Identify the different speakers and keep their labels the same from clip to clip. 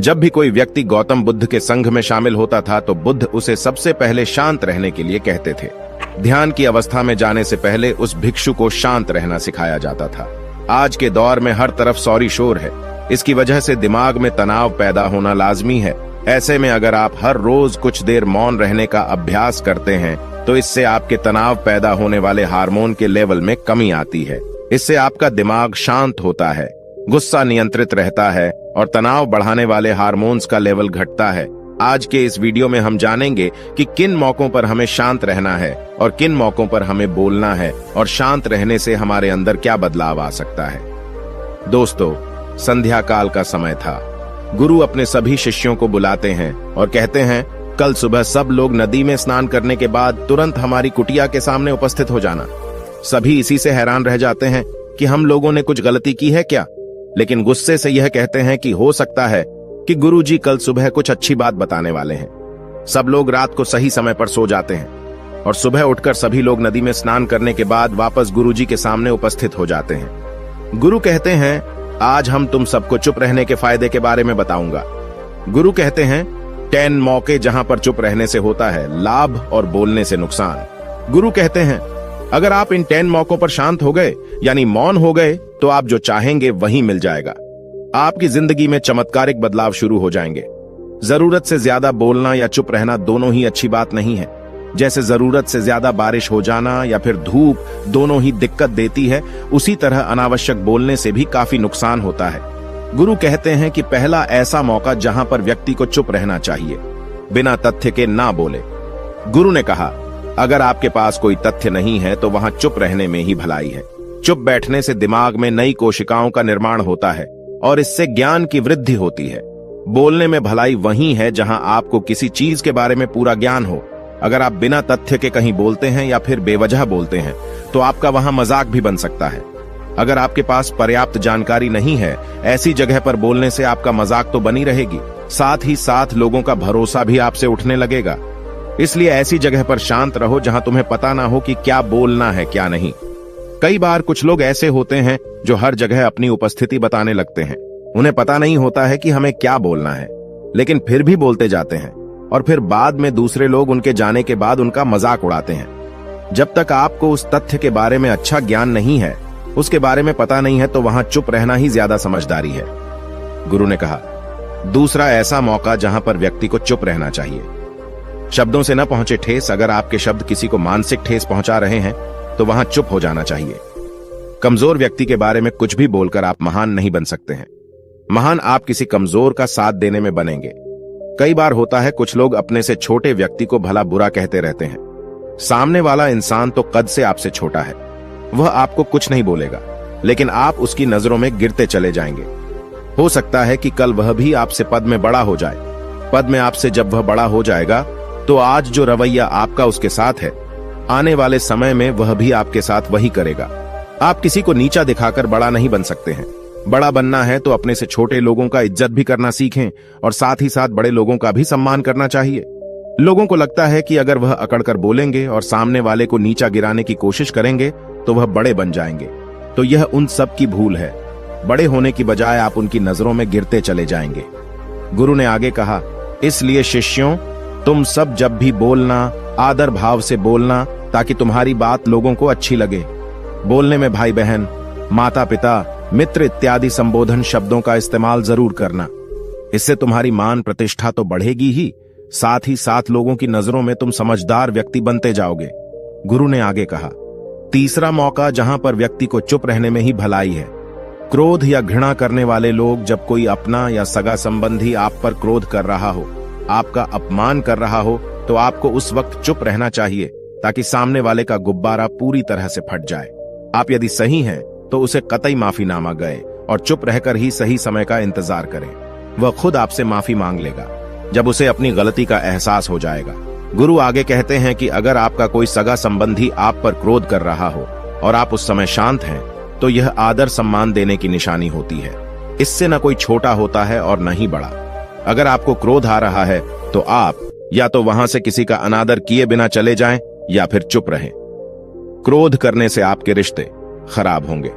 Speaker 1: जब भी कोई व्यक्ति गौतम बुद्ध के संघ में शामिल होता था तो बुद्ध उसे सबसे पहले शांत रहने के लिए कहते थे। ध्यान की अवस्था में जाने से पहले उस भिक्षु को शांत रहना सिखाया जाता था। आज के दौर में हर तरफ सौरी शोर है। इसकी वजह से दिमाग में तनाव पैदा होना लाजमी है। ऐसे में अगर आप हर रोज कुछ देर मौन रहने का अभ्यास करते हैं तो इससे आपके तनाव पैदा होने वाले हार्मोन के लेवल में कमी आती है। इससे आपका दिमाग शांत होता है, गुस्सा नियंत्रित रहता है और तनाव बढ़ाने वाले हार्मोन्स का लेवल घटता है। आज के इस वीडियो में हम जानेंगे कि किन मौकों पर हमें शांत रहना है और किन मौकों पर हमें बोलना है और शांत रहने से हमारे अंदर क्या बदलाव आ सकता है। दोस्तों, संध्या काल का समय था। गुरु अपने सभी शिष्यों को बुलाते हैं और कहते हैं, कल सुबह सब लोग नदी में स्नान करने के बाद तुरंत हमारी कुटिया के सामने उपस्थित हो जाना। सभी इसी से हैरान रह जाते हैं कि हम लोगों ने कुछ गलती की है क्या, लेकिन गुस्से से यह कहते हैं कि हो सकता है कि गुरुजी कल सुबह कुछ अच्छी बात बताने वाले हैं। सब लोग रात को सही समय पर सो जाते हैं और सुबह उठकर सभी लोग नदी में स्नान करने के बाद वापस गुरुजी के सामने उपस्थित हो जाते हैं। गुरु कहते हैं, आज हम तुम सबको चुप रहने के फायदे के बारे में बताऊंगा। गुरु कहते हैं, 10 मौके जहां पर चुप रहने से होता है लाभ और बोलने से नुकसान। गुरु कहते हैं, अगर आप इन 10 मौकों पर शांत हो गए यानी मौन हो गए तो आप जो चाहेंगे वही मिल जाएगा। आपकी जिंदगी में चमत्कारिक बदलाव शुरू हो जाएंगे। जरूरत से ज्यादा बोलना या चुप रहना दोनों ही अच्छी बात नहीं है। जैसे जरूरत से ज्यादा बारिश हो जाना या फिर धूप दोनों ही दिक्कत देती है, उसी तरह अनावश्यक बोलने से भी काफी नुकसान होता है। गुरु कहते हैं कि पहला ऐसा मौका जहां पर व्यक्ति को चुप रहना चाहिए, बिना तथ्य के ना बोले। गुरु ने कहा, अगर आपके पास कोई तथ्य नहीं है तो वहां चुप रहने में ही भलाई है। चुप बैठने से दिमाग में नई कोशिकाओं का निर्माण होता है और इससे ज्ञान की वृद्धि होती है। बोलने में भलाई वहीं है जहां आपको किसी चीज के बारे में पूरा ज्ञान हो। अगर आप बिना तथ्य के कहीं बोलते हैं या फिर बेवजह बोलते हैं तो आपका वहां मजाक भी बन सकता है। अगर आपके पास पर्याप्त जानकारी नहीं है, ऐसी जगह पर बोलने से आपका मजाक तो बनी रहेगी, साथ ही साथ लोगों का भरोसा भी आपसे उठने लगेगा। इसलिए ऐसी जगह पर शांत रहो जहां तुम्हें पता ना हो कि क्या बोलना है क्या नहीं। कई बार कुछ लोग ऐसे होते हैं जो हर जगह अपनी उपस्थिति बताने लगते हैं। उन्हें पता नहीं होता है कि हमें क्या बोलना है, लेकिन फिर भी बोलते जाते हैं और फिर बाद में दूसरे लोग उनके जाने के बाद उनका मजाक उड़ाते हैं। जब तक आपको उस तथ्य के बारे में अच्छा ज्ञान नहीं है, उसके बारे में पता नहीं है, तो वहां चुप रहना ही ज्यादा समझदारी है। गुरु ने कहा, दूसरा ऐसा मौका जहां पर व्यक्ति को चुप रहना चाहिए। शब्दों से न पहुंचे ठेस। अगर आपके शब्द किसी को मानसिक ठेस पहुंचा रहे हैं तो वहां चुप हो जाना चाहिए। कमजोर व्यक्ति के बारे में कुछ भी बोलकर आप महान नहीं बन सकते हैं। महान आप किसी कमजोर का साथ देने में बनेंगे। कई बार होता है कुछ लोग अपने से छोटे व्यक्ति को भला बुरा कहते रहते हैं। सामने वाला इंसान तो कद से आपसे छोटा है, वह आपको कुछ नहीं बोलेगा, लेकिन आप उसकी नजरों में गिरते चले जाएंगे। हो सकता है कि कल वह भी आपसे पद में बड़ा हो जाए। पद में आपसे जब वह बड़ा हो जाएगा तो आज जो रवैया आपका उसके साथ है, आने वाले समय में वह भी आपके साथ वही करेगा। आप किसी को नीचा दिखाकर बड़ा नहीं बन सकते हैं। बड़ा बनना है तो अपने से छोटे लोगों का इज्जत भी करना सीखें और साथ ही साथ बड़े लोगों का भी सम्मान करना चाहिए। लोगों को लगता है कि अगर वह अकड़कर बोलेंगे और सामने वाले को नीचा गिराने की कोशिश करेंगे तो वह बड़े बन जाएंगे, तो यह उन सब की भूल है। बड़े होने की बजाय आप उनकी नजरों में गिरते चले जाएंगे। गुरु ने आगे कहा, इसलिए शिष्यों, तुम सब जब भी बोलना आदर भाव से बोलना, ताकि तुम्हारी बात लोगों को अच्छी लगे। बोलने में भाई बहन, माता पिता, मित्र इत्यादि संबोधन शब्दों का इस्तेमाल जरूर करना। इससे तुम्हारी मान प्रतिष्ठा तो बढ़ेगी ही, साथ ही साथ लोगों की नजरों में तुम समझदार व्यक्ति बनते जाओगे। गुरु ने आगे कहा, तीसरा मौका जहां पर व्यक्ति को चुप रहने में ही भलाई है। क्रोध या घृणा करने वाले लोग, जब कोई अपना या सगा संबंधी आप पर क्रोध कर रहा हो, आपका अपमान कर रहा हो, तो आपको उस वक्त चुप रहना चाहिए ताकि सामने वाले का गुब्बारा पूरी तरह से फट जाए। आप यदि सही हैं तो उसे कतई माफीनामा गए और चुप रहकर ही सही समय का इंतजार करें। वह खुद आपसे माफी मांग लेगा जब उसे अपनी गलती का एहसास हो जाएगा। गुरु आगे कहते हैं कि अगर आपका कोई सगा संबंधी आप पर क्रोध कर रहा हो और आप उस समय शांत हैं, तो यह आदर सम्मान देने की निशानी होती है। इससे न कोई छोटा होता है और न ही बड़ा। अगर आपको क्रोध आ रहा है तो आप या तो वहां से किसी का अनादर किए बिना चले जाएं या फिर चुप रहें। क्रोध करने से आपके रिश्ते खराब होंगे।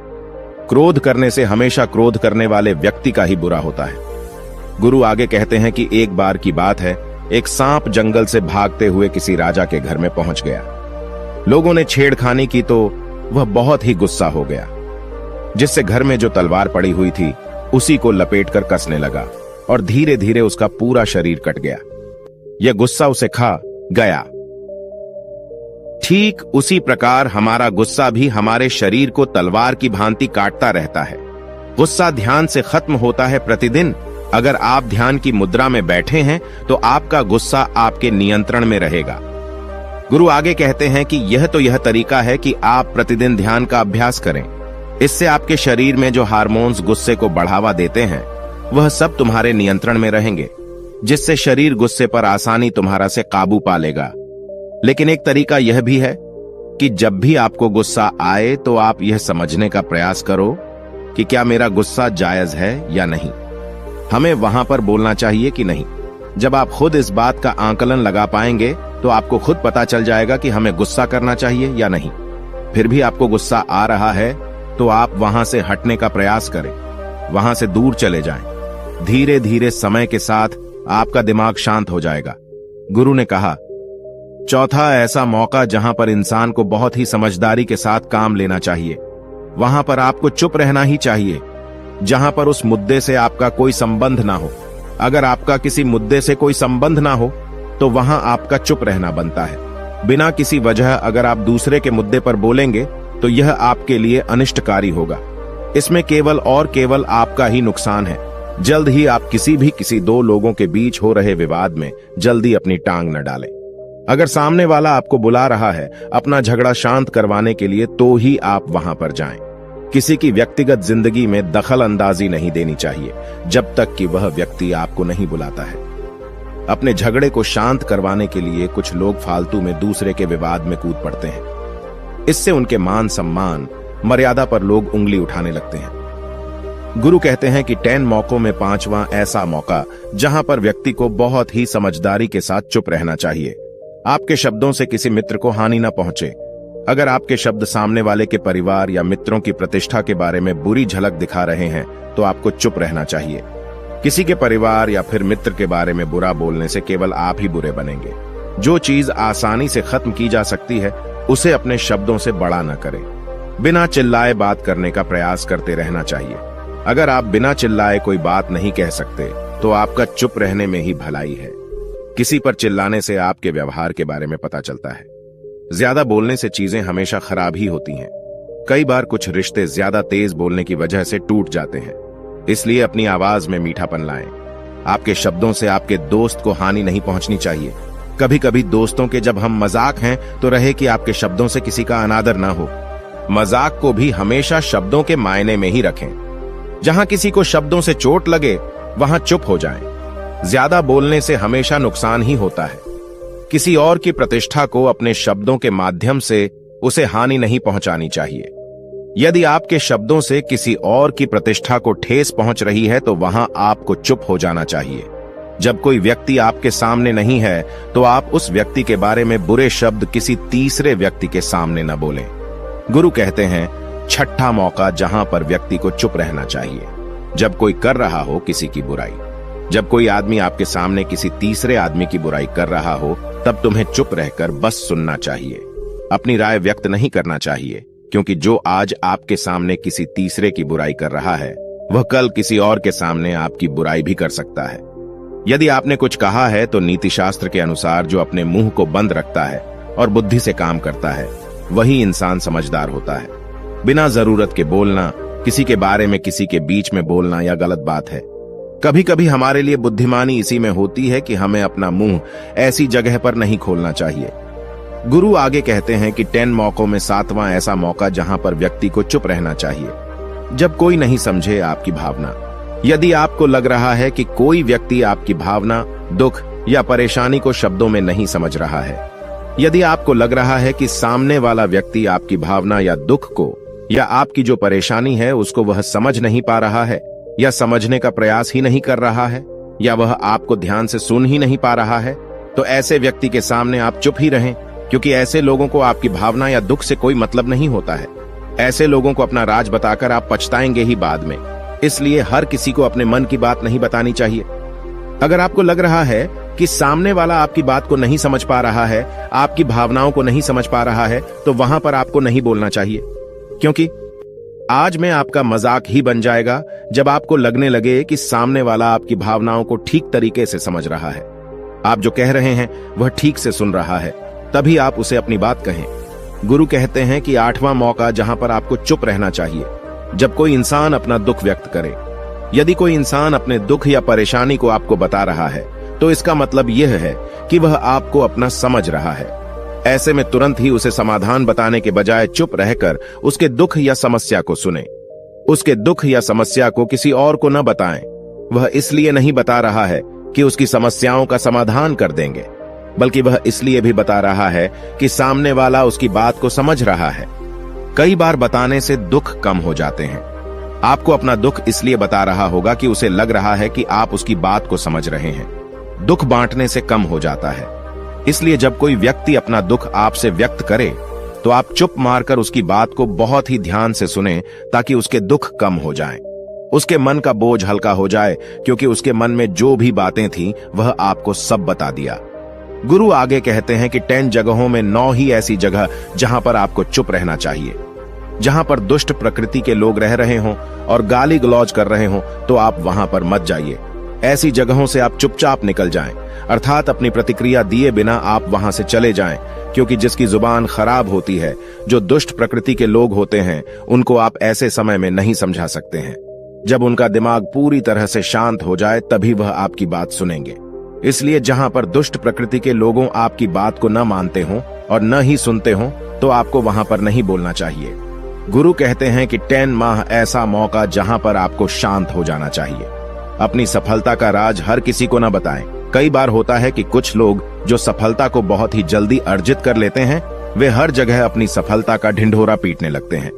Speaker 1: क्रोध करने से हमेशा क्रोध करने वाले व्यक्ति का ही बुरा होता है। गुरु आगे कहते हैं कि एक बार की बात है, एक सांप जंगल से भागते हुए किसी राजा के घर में पहुंच गया। लोगों ने छेड़खानी की तो वह बहुत ही गुस्सा हो गया, जिससे घर में जो तलवार पड़ी हुई थी उसी को लपेटकर कसने लगा और धीरे धीरे उसका पूरा शरीर कट गया। यह गुस्सा उसे खा गया। ठीक उसी प्रकार हमारा गुस्सा भी हमारे शरीर को तलवार की भांति काटता रहता है। गुस्सा ध्यान से खत्म होता है प्रतिदिन। अगर आप ध्यान की मुद्रा में बैठे हैं तो आपका गुस्सा आपके नियंत्रण में रहेगा। गुरु आगे कहते हैं कि यह तरीका है कि आप प्रतिदिन ध्यान का अभ्यास करें। इससे आपके शरीर में जो हार्मोन्स गुस्से को बढ़ावा देते हैं वह सब तुम्हारे नियंत्रण में रहेंगे, जिससे शरीर गुस्से पर आसानी तुम्हारा से काबू पा लेगा। लेकिन एक तरीका यह भी है कि जब भी आपको गुस्सा आए तो आप यह समझने का प्रयास करो कि क्या मेरा गुस्सा जायज है या नहीं। हमें वहां पर बोलना चाहिए कि नहीं। जब आप खुद इस बात का आकलन लगा पाएंगे तो आपको खुद पता चल जाएगा कि हमें गुस्सा करना चाहिए या नहीं। फिर भी आपको गुस्सा आ रहा है तो आप वहां से हटने का प्रयास करें, वहां से दूर चले जाएं। धीरे धीरे समय के साथ आपका दिमाग शांत हो जाएगा। गुरु ने कहा, चौथा ऐसा मौका जहां पर इंसान को बहुत ही समझदारी के साथ काम लेना चाहिए, वहां पर आपको चुप रहना ही चाहिए, जहां पर उस मुद्दे से आपका कोई संबंध ना हो। अगर आपका किसी मुद्दे से कोई संबंध ना हो तो वहां आपका चुप रहना बनता है। बिना किसी वजह अगर आप दूसरे के मुद्दे पर बोलेंगे तो यह आपके लिए अनिष्टकारी होगा। इसमें केवल और केवल आपका ही नुकसान है। जल्द ही आप किसी दो लोगों के बीच हो रहे विवाद में जल्दी अपनी टांग न डालें। अगर सामने वाला आपको बुला रहा है अपना झगड़ा शांत करवाने के लिए तो ही आप वहां पर जाएं। किसी की व्यक्तिगत जिंदगी में दखल अंदाजी नहीं देनी चाहिए जब तक कि वह व्यक्ति आपको नहीं बुलाता है। अपने झगड़े को शांत करवाने के लिए कुछ लोग फालतू में दूसरे के विवाद में कूद पड़ते हैं। इससे उनके मान सम्मान मर्यादा पर लोग उंगली उठाने लगते हैं। गुरु कहते हैं कि 10 मौकों में 5वां ऐसा मौका जहां पर व्यक्ति को बहुत ही समझदारी के साथ चुप रहना चाहिए। आपके शब्दों से किसी मित्र को हानि न पहुंचे। अगर आपके शब्द सामने वाले के परिवार या मित्रों की प्रतिष्ठा के बारे में बुरी झलक दिखा रहे हैं तो आपको चुप रहना चाहिए। किसी के परिवार या फिर मित्र के बारे में बुरा बोलने से केवल आप ही बुरे बनेंगे। जो चीज आसानी से खत्म की जा सकती है उसे अपने शब्दों से बड़ा न करें। बिना चिल्लाए बात करने का प्रयास करते रहना चाहिए। अगर आप बिना चिल्लाए कोई बात नहीं कह सकते तो आपका चुप रहने में ही भलाई है। किसी पर चिल्लाने से आपके व्यवहार के बारे में पता चलता है। ज्यादा बोलने से चीजें हमेशा खराब ही होती हैं। कई बार कुछ रिश्ते ज्यादा तेज बोलने की वजह से टूट जाते हैं। इसलिए अपनी आवाज में मीठापन लाएं। आपके शब्दों से आपके दोस्त को हानि नहीं पहुंचनी चाहिए। कभी कभी दोस्तों के जब हम मजाक हैं तो रहे कि आपके शब्दों से किसी का अनादर ना हो। मजाक को भी हमेशा शब्दों के मायने में ही रखें। जहां किसी को शब्दों से चोट लगे वहां चुप हो जाएं। ज्यादा बोलने से हमेशा नुकसान ही होता है। किसी और की प्रतिष्ठा को अपने शब्दों के माध्यम से उसे हानि नहीं पहुंचानी चाहिए। यदि आपके शब्दों से किसी और की प्रतिष्ठा को ठेस पहुंच रही है तो वहां आपको चुप हो जाना चाहिए। जब कोई व्यक्ति आपके सामने नहीं है तो आप उस व्यक्ति के बारे में बुरे शब्द किसी तीसरे व्यक्ति के सामने न बोलें। गुरु कहते हैं, छठा मौका जहां पर व्यक्ति को चुप रहना चाहिए, जब कोई कर रहा हो किसी की बुराई। जब कोई आदमी आपके सामने किसी तीसरे आदमी की बुराई कर रहा हो तब तुम्हें चुप रहकर बस सुनना चाहिए। अपनी राय व्यक्त नहीं करना चाहिए, क्योंकि जो आज आपके सामने किसी तीसरे की बुराई कर रहा है वह कल किसी और के सामने आपकी बुराई भी कर सकता है। यदि आपने कुछ कहा है तो नीति शास्त्र के अनुसार जो अपने मुंह को बंद रखता है और बुद्धि से काम करता है वही इंसान समझदार होता है। बिना जरूरत के बोलना, किसी के बारे में किसी के बीच में बोलना यह गलत बात है। कभी कभी हमारे लिए बुद्धिमानी इसी में होती है कि हमें अपना मुंह ऐसी जगह पर नहीं खोलना चाहिए। गुरु आगे कहते हैं कि 10 मौकों में 7वां ऐसा मौका जहां पर व्यक्ति को चुप रहना चाहिए, जब कोई नहीं समझे आपकी भावना। यदि आपको लग रहा है कि कोई व्यक्ति आपकी भावना, दुख या परेशानी को शब्दों में नहीं समझ रहा है, यदि आपको लग रहा है कि सामने वाला व्यक्ति आपकी भावना या दुख को या आपकी जो परेशानी है उसको वह समझ नहीं पा रहा है या समझने का प्रयास ही नहीं कर रहा है या वह आपको ध्यान से सुन ही नहीं पा रहा है, तो ऐसे व्यक्ति के सामने आप चुप ही रहें, क्योंकि ऐसे लोगों को आपकी भावना या दुख से कोई मतलब नहीं होता है। ऐसे लोगों को अपना राज बताकर आप पछताएंगे ही बाद में। इसलिए हर किसी को अपने मन की बात नहीं बतानी चाहिए। अगर आपको लग रहा है कि सामने वाला आपकी बात को नहीं समझ पा रहा है, आपकी भावनाओं को नहीं समझ पा रहा है, तो वहां पर आपको नहीं बोलना चाहिए, क्योंकि आज में आपका मजाक ही बन जाएगा जब आपको लगने लगे कि सामने वाला आपकी भावनाओं को ठीक तरीके से समझ रहा है, आप जो कह रहे हैं वह ठीक से सुन रहा है, तभी आप उसे अपनी बात कहें। गुरु कहते हैं कि 8वां मौका जहां पर आपको चुप रहना चाहिए, जब कोई इंसान अपना दुख व्यक्त करे। यदि कोई इंसान अपने दुख या परेशानी को आपको बता रहा है, तो इसका मतलब यह है कि वह आपको अपना समझ रहा है। ऐसे में तुरंत ही उसे समाधान बताने के बजाय चुप रहकर उसके दुख या समस्या को सुने। उसके दुख या समस्या को किसी और को न बताएं। वह इसलिए नहीं बता रहा है कि उसकी समस्याओं का समाधान कर देंगे, बल्कि वह इसलिए भी बता रहा है कि सामने वाला उसकी बात को समझ रहा है। कई बार बताने से दुख कम हो जाते हैं। आपको अपना दुख इसलिए बता रहा होगा कि उसे लग रहा है कि आप उसकी बात को समझ रहे हैं। दुख बांटने से कम हो जाता है। इसलिए जब कोई व्यक्ति अपना दुख आपसे व्यक्त करे, तो आप चुप मारकर उसकी बात को बहुत ही ध्यान से सुनें, ताकि उसके दुख कम हो जाएं। उसके मन का बोझ हल्का हो जाए, क्योंकि उसके मन में जो भी बातें थीं वह आपको सब बता दिया। गुरु आगे कहते हैं कि 10 जगहों में 9 ही ऐसी जगह जहां पर आपको चुप रहना चाहिए। जहां पर दुष्ट प्रकृति के लोग रह रहे हों और गाली गलौज कर रहे हों, तो आप वहां पर मत जाइए। ऐसी जगहों से आप चुपचाप निकल जाएं, अर्थात अपनी प्रतिक्रिया दिए बिना आप वहां से चले जाएं, क्योंकि जिसकी जुबान खराब होती है, जो दुष्ट प्रकृति के लोग होते हैं, उनको आप ऐसे समय में नहीं समझा सकते हैं। जब उनका दिमाग पूरी तरह से शांत हो जाए, तभी वह आपकी बात सुनेंगे। इसलिए जहां पर दुष्ट प्रकृति के लोगों आपकी बात को न मानते हों और न ही सुनते हों, तो आपको वहां पर नहीं बोलना चाहिए। गुरु कहते हैं कि 10 माह ऐसा मौका जहां पर आपको शांत हो जाना चाहिए। अपनी सफलता का राज हर किसी को न बताएं। कई बार होता है कि कुछ लोग जो सफलता को बहुत ही जल्दी अर्जित कर लेते हैं, वे हर जगह अपनी सफलता का ढिंढोरा पीटने लगते हैं।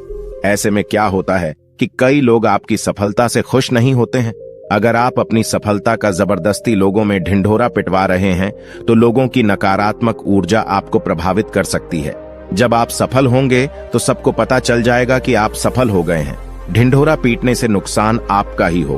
Speaker 1: ऐसे में क्या होता है कि कई लोग आपकी सफलता से खुश नहीं होते हैं। अगर आप अपनी सफलता का जबरदस्ती लोगों में ढिंढोरा पिटवा रहे हैं, तो लोगों की नकारात्मक ऊर्जा आपको प्रभावित कर सकती है। जब आप सफल होंगे तो सबको पता चल जाएगा कि आप सफल हो गए हैं। ढिंढोरा पीटने से नुकसान आपका ही होगा।